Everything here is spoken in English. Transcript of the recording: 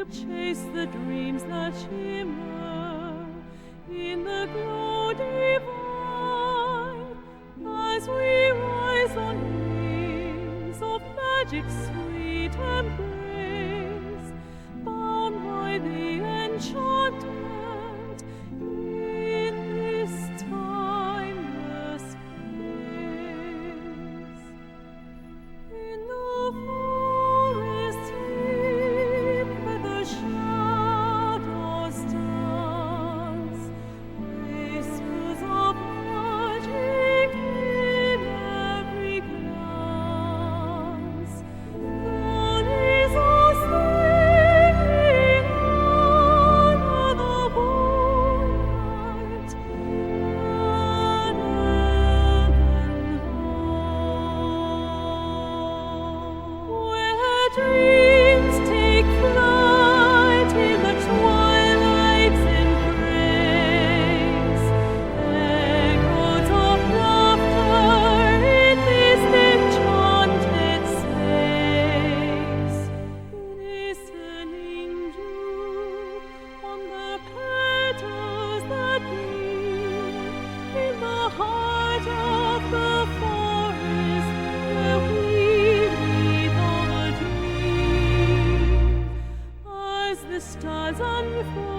chase the dreams that shimmer in the glow divine, as we rise on wings of magic sweet embrace, bound by the enchantment in this timeless place. In the forest deep where the shadows dance, whispers of magic in every glance. Valleys are singing under the moonlight, where dreams take flight in the twilight's embrace, echoes of laughter in this enchanted space, listening to on the petals that gleam in the heart of the forest where we breathe our dream, as the stars unfold.